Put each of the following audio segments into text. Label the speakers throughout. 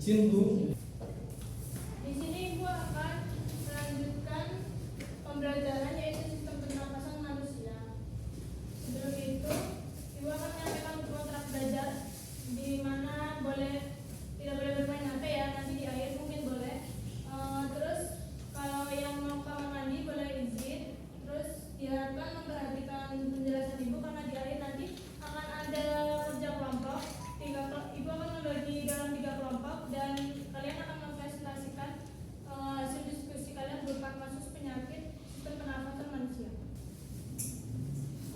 Speaker 1: Izin Bu.
Speaker 2: Di sini Ibu akan melanjutkan pembelajaran yaitu sistem pernapasan manusia. Sebelum itu, Ibu akan menyampaikan kontrak belajar di mana tidak boleh bermain HP ya, nanti di akhir mungkin boleh. Terus kalau yang mau kamar mandi boleh izin. Terus diharapkan memperhatikan penjelasan Ibu karena di akhir nanti akan ada kerja kelompok. Ibu akan membagi dalam 3 kelompok dan kalian akan mempresentasikan hasil diskusi kalian berupa kasus penyakit sistem pernafasan manusia.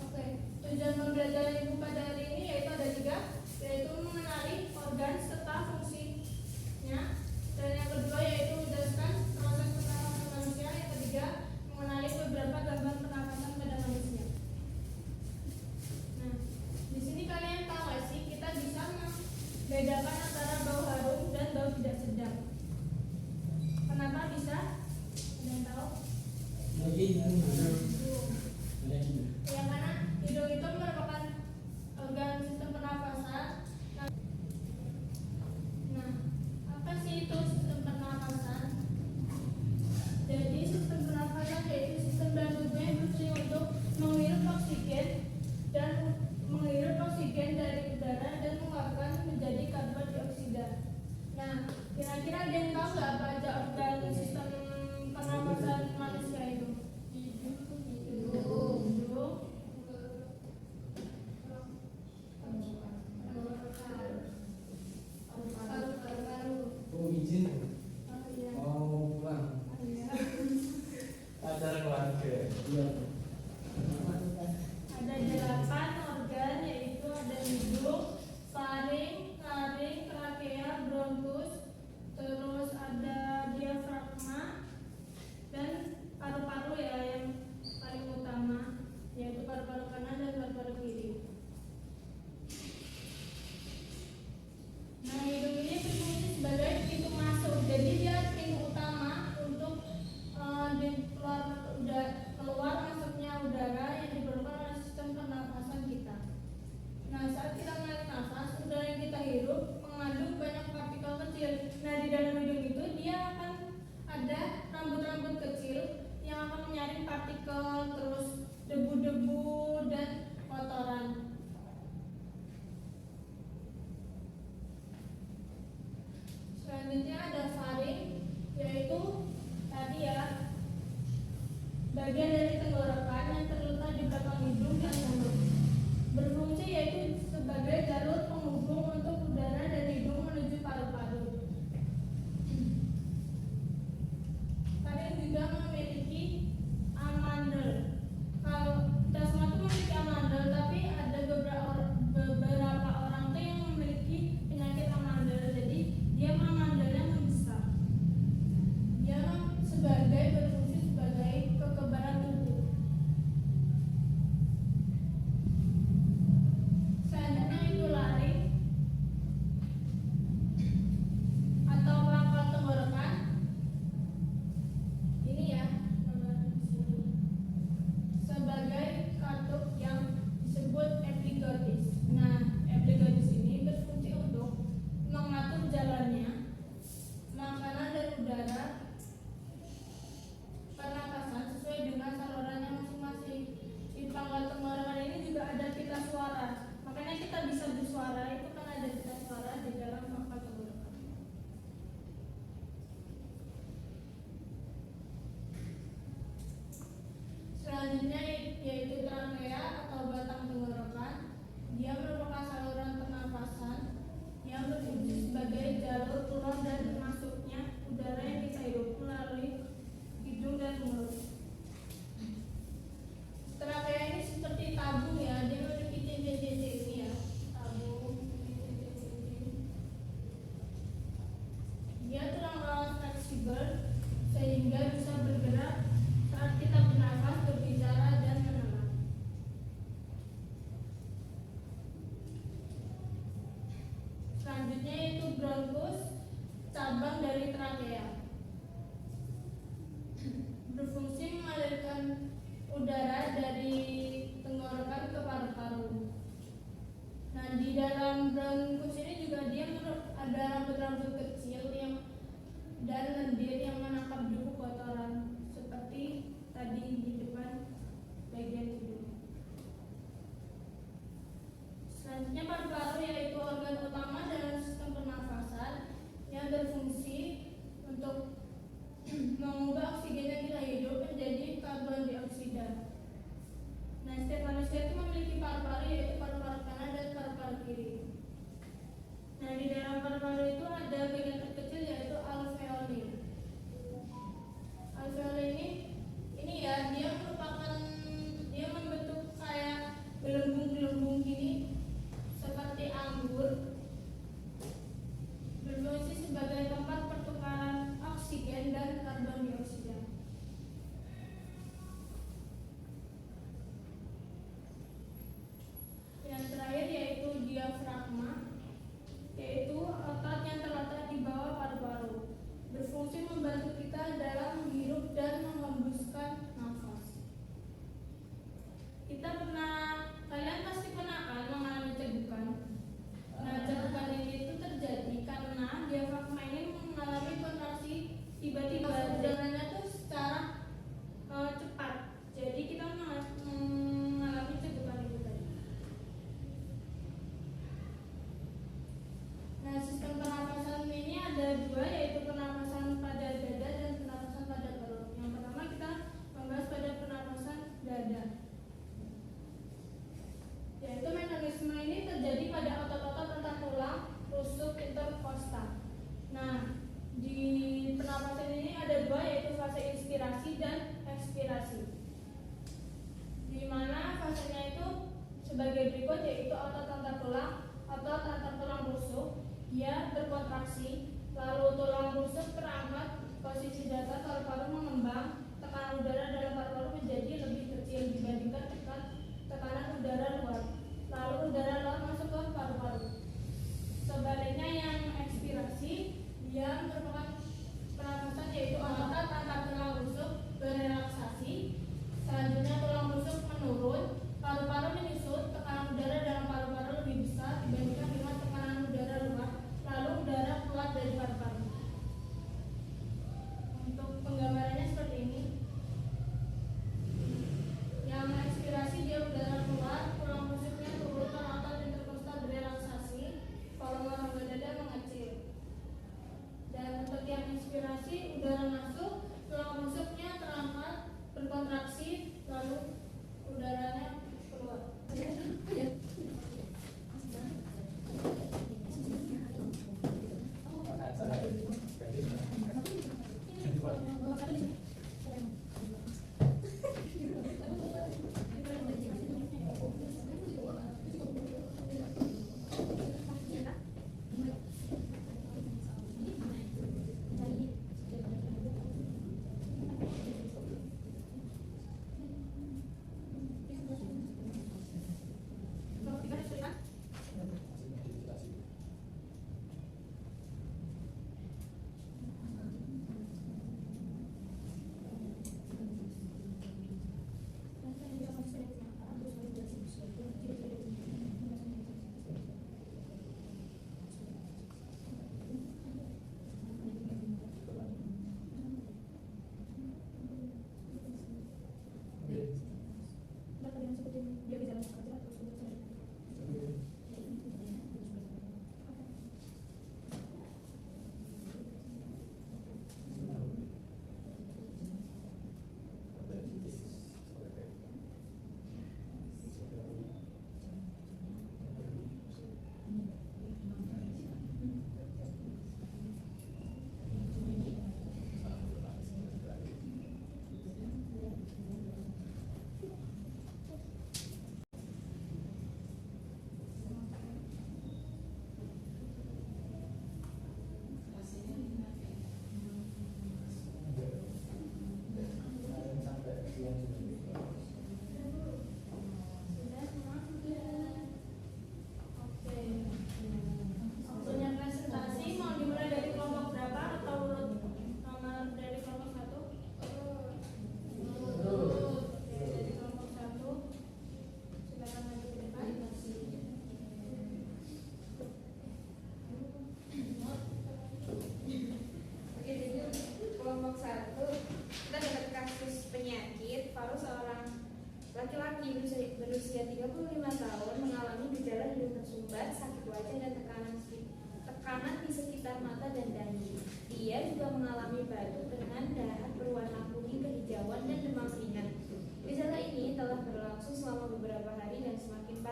Speaker 2: Oke, tujuan pembelajaran Ibu pada hari ini yaitu ada 3, yaitu mengenali organ serta fungsinya, dan yang kedua yaitu menjelaskan proses pernafasan manusia, yang ketiga mengenali beberapa gangguan pernafasan pada manusia. Nah, di sini kalian tahu gak sih kita bisa membedakan antara bau harum dan bau tidak sedap. Kenapa bisa? Ada yang tahu? Ya, karena hidung itu merupakan organ sistem pernafasan. Nah, apa sih itu sistem pernafasan? Jadi sistem pernafasan yaitu sistem dalam tubuh yang berfungsi untuk menghirup oksigen dari udara dan mengeluarkan menjadi karbon dioksida. Nah, kira-kira ada yang tahu nggak apa aja organ sistem pernafasan manusia itu? Hidung, paru-paru.
Speaker 1: Oh izin. Mau pulang. Acara keluarga. Iya.
Speaker 2: Ada 8 organ, yaitu ada hidung, faring, trakea, bronkus, terus ada diafragma dan paru-paru ya yang paling utama, yaitu paru-paru kanan dan paru-paru kiri. Nah, hidung ini berfungsi sebagai pintu masuk, jadi dia pintu utama untuk keluar masuknya udara yang diperlukan oleh sistem pernafasan kita. Nah, saat kita menarik nafas, udara yang kita hirup mengandung banyak partikel kecil. Nah, di dalam hidung itu dia akan ada rambut-rambut kecil yang akan menyaring partikel, terus debu-debu dan kotoran. Selanjutnya ada faring, yaitu tadi ya bagian dari tenggorokan yang terletak di belakang hidung dan mulut. Berfungsi yaitu sebagai jalur penghubung untuk udara dari hidung menuju paru-paru. Faring juga memiliki amandel. Kalau kita semua tuh memiliki amandel, tapi ada beberapa orang tuh yang memiliki penyakit amandel. Jadi dia amandelnya membesar. Dia berfungsi sebagai kekebalan tubuh. Selanjutnya itu laring atau pangkal tenggorokan. Ini ya, sebagai katup yang disebut epiglottis. Nah, epiglottis ini berfungsi untuk mengatur jalannya makanan dan udara pernapasan sesuai dengan salurannya masing-masing. Di pangkal tenggorokan ini juga ada pita suara. Makanya kita bisa bersuara itu kan ada pita suara di dalam pangkal tenggorokan. Selanjutnya yaitu trakea atau batang tenggorokan. Dia merupakan saluran pernapasan yang berfungsi sebagai jalur keluar dan masuknya udara yang kita hirup melalui hidung dan mulut. Trakea ini seperti tabung ya, dia memiliki cincin-cincin ini ya, tabung. Dia tulang fleksibel sehingga bisa bergerak saat kita bernafas, berbicara dan menelan. Selanjutnya yaitu bronkus, cabang dari trakea. Berfungsi mengalirkan udara dari tenggorokan ke paru-paru. Nah, di dalam bronkus ini juga dia ada rambut-rambut kecil dan lendir yang menangkap debu kotoran seperti tadi di depan bagian hidung. Selanjutnya paru-paru yaitu organ utama dalam sistem pernafasan yang berfungsi untuk mengubah oksigen yang kita hidup menjadi karbon dioksida. Nah, setiap manusia itu memiliki paru-paru yaitu paru-paru kanan dan paru-paru kiri. Nah, di dalam paru-paru itu ada bagian terkecil yaitu alveoli. Alveoli ini ya dia membentuk kayak gelembung-gelembung gini seperti anggur, berfungsi sebagai tempat pertukaran oksigen dan karbon dioksida. Yang terakhir yaitu diafragma, yaitu otot yang terletak di bawah paru-paru, berfungsi membantu kita dalam menghirup dan menghembuskan nafas. Kalian pasti pernah kan mengalami cegukan. Nah, cegukan ini itu terjadi karena diafragma ini mengalami kontraksi tiba-tiba, jalannya tuh secara cepat. Jadi kita mengalami cegukan itu tadi. Nah, sistem pernapasan ini ada dua, yaitu pernapasan pada dada dan pernapasan pada perut. Yang pertama kita membahas pada pernapasan dada, yaitu mekanisme ini terjadi pada otot-otot antara tulang rusuk interkostal. Nah, di pernapasan ini ada dua, yaitu fase inspirasi dan ekspirasi, di mana fasenya itu sebagai berikut, yaitu otot antar tulang rusuk dia berkontraksi, lalu tulang rusuk terangkat, posisi datar paru-paru mengembang, tekanan udara dalam paru-paru menjadi lebih kecil dibandingkan tekanan udara luar, lalu udara luar masuk ke paru-paru. Sebaliknya yang ekspirasi dia merupakan pernapasan, yaitu otot antar tulang rusuk berelaksasi, selanjutnya tulang rusuk menurun, paru-paru menyusut, tekanan udara dalam paru-paru lebih besar dibandingkan dengan tekanan udara luar, lalu udara keluar dari paru-paru. Untuk penggambarannya seperti ini.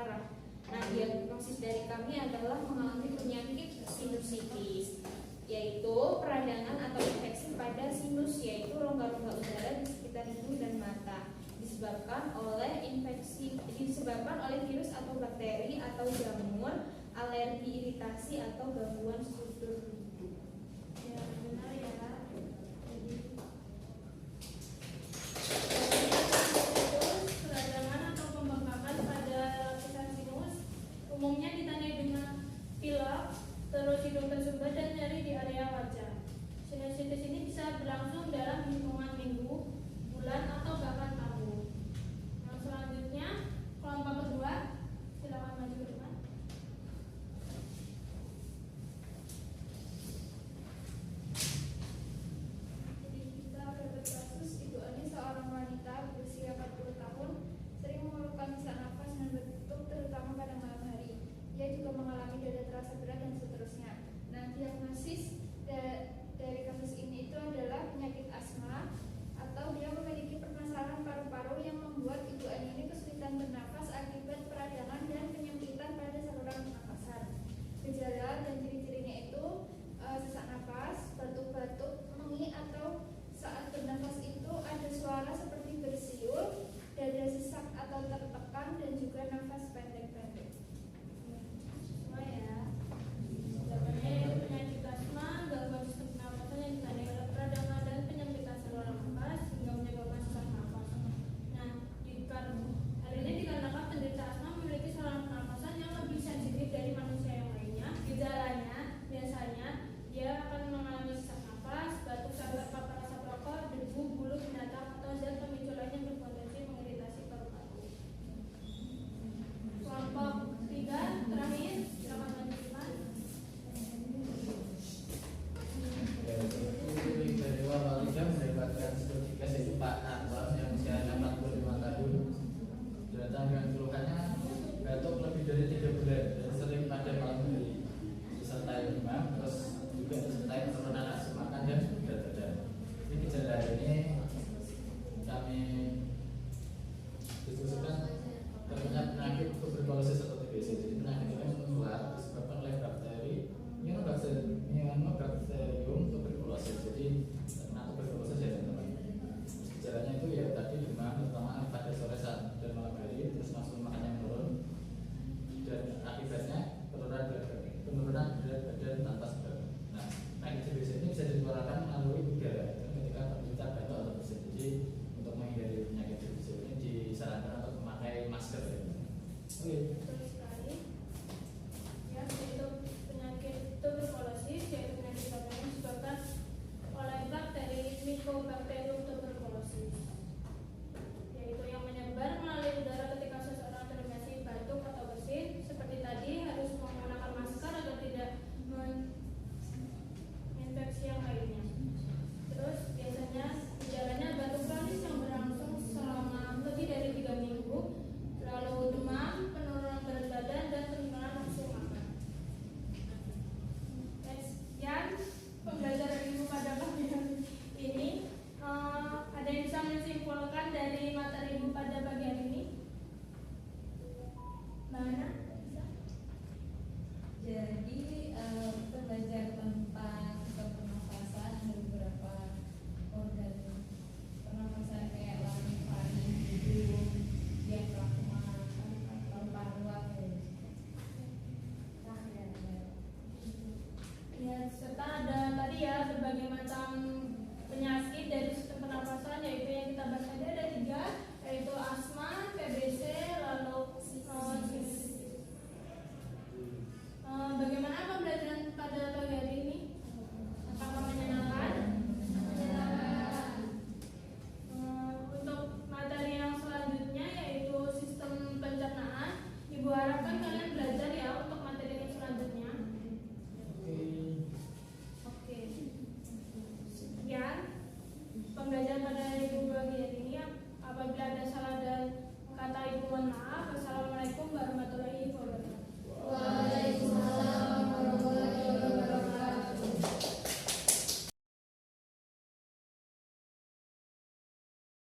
Speaker 3: parah. Nah, diagnosis dari kami adalah mengalami penyakit sinusitis, yaitu peradangan atau infeksi pada sinus, yaitu rongga-rongga udara di sekitar hidung dan mata, disebabkan oleh virus atau bakteri atau jamur, alergi, iritasi atau gangguan struktur hidup.
Speaker 2: Ya, benar ya. Peradangan atau pembengkakan pada lapisan sinus umumnya ditandai dengan pilek, terus hidung tersumbat dan nyeri di area wajah. Sinusitis ini bisa berlangsung dalam hitungan minggu, bulan, atau bahkan tahun. Yang selanjutnya, kelompok kedua, silakan maju ke depan.
Speaker 3: Jadi kita dapat kasus Ibu Ani, seorang wanita berusia 40 tahun, sering mengeluhkan sesak nafas dan batuk terutama pada malam hari. Ia juga mengalami dada terasa berat dan seterusnya. Nah, diagnosis dari kasus ini itu adalah penyakit asma, atau dia memiliki permasalahan paru-paru yang membuat Ibu Ani ini kesulitan bernafas akibat peradangan dan penyempitan pada saluran pernafasan. Gejala dan ciri-cirinya itu sesak nafas, batuk-batuk, mengi, atau saat bernafas itu ada suara seperti bersiul, dada sesak atau tertekan, dan juga nafas pendek-pendek.
Speaker 2: Semua ya. Jawabannya yaitu penyakit asma, gangguan sistem pernafasan yang ditandai oleh peradangan dan penyempitan saluran nafas hingga menyebabkan sesak nafas. Nah, hal ini dikarenakan penderita asma memiliki saluran pernafasan yang lebih sensitif dari manusia yang lainnya. Gejalanya biasanya dia akan mengalami sesak nafas, batuk saat terpapar asap rokok, debu, bulu binatang, atau zat pemicu lain yang berpotensi mengiritasi paru-paru. Kelompok ketiga terakhir, silakan lanjutkan.
Speaker 1: Itu dari awal tiga mendapatkan sertifikat yaitu Pak Anwar yang usia 45 tahun. Datang dengan keluhannya batuk lebih dari 3 bulan dan sering pada malam hari, disertai demam, terus juga disertai penurunan nafsu makan dan berat badan. Ini gejala ini kami diskusikan terkena penyakit tuberkulosis atau TBC. Jadi penyakit ini menular disebabkan oleh bakteri Mycobacterium tuberculosis. Jadi terkena tuberkulosis ya teman-teman. Gejalanya itu ya tadi demam terutama pada sore saat dan malam hari, terus nafsu makannya menurun, dan akibatnya penurunan berat badan tanpa sebab. Nah, penyakit TBC ini bisa ditularkan melalui udara ketika penderita batuk atau bersin. Jadi untuk menghindari penyakit TBC ini disarankan untuk memakai masker ya. Oke.
Speaker 2: Betul sekali. Ya, yaitu penyakit tuberkulosis, yaitu penyakit bakteri yang disebabkan oleh bakteri Mycobacterium tuberculosis, yaitu yang menyebar melalui udara ketika seseorang terinfeksi batuk atau bersin. Seperti tadi, harus menggunakan masker agar tidak menginfeksi yang lainnya. Terus biasanya gejalanya batuk kronis yang berlangsung selama lebih dari 3 minggu, lalu demam, penurunan berat badan, dan penurunan nafsu makan. Sekian pembelajaran Ibu pada pagi ini. Ada yang bisa menyimpulkan dari materi Ibu pada pagi hari ini? Mana? Bisa?
Speaker 4: Jadi kita belajar tentang sistem pernafasan, ada beberapa organ pernafasan kayak laring-laring, hidung, diafragma, paru-paru,
Speaker 2: Ya, serta ada tadi ya berbagai macam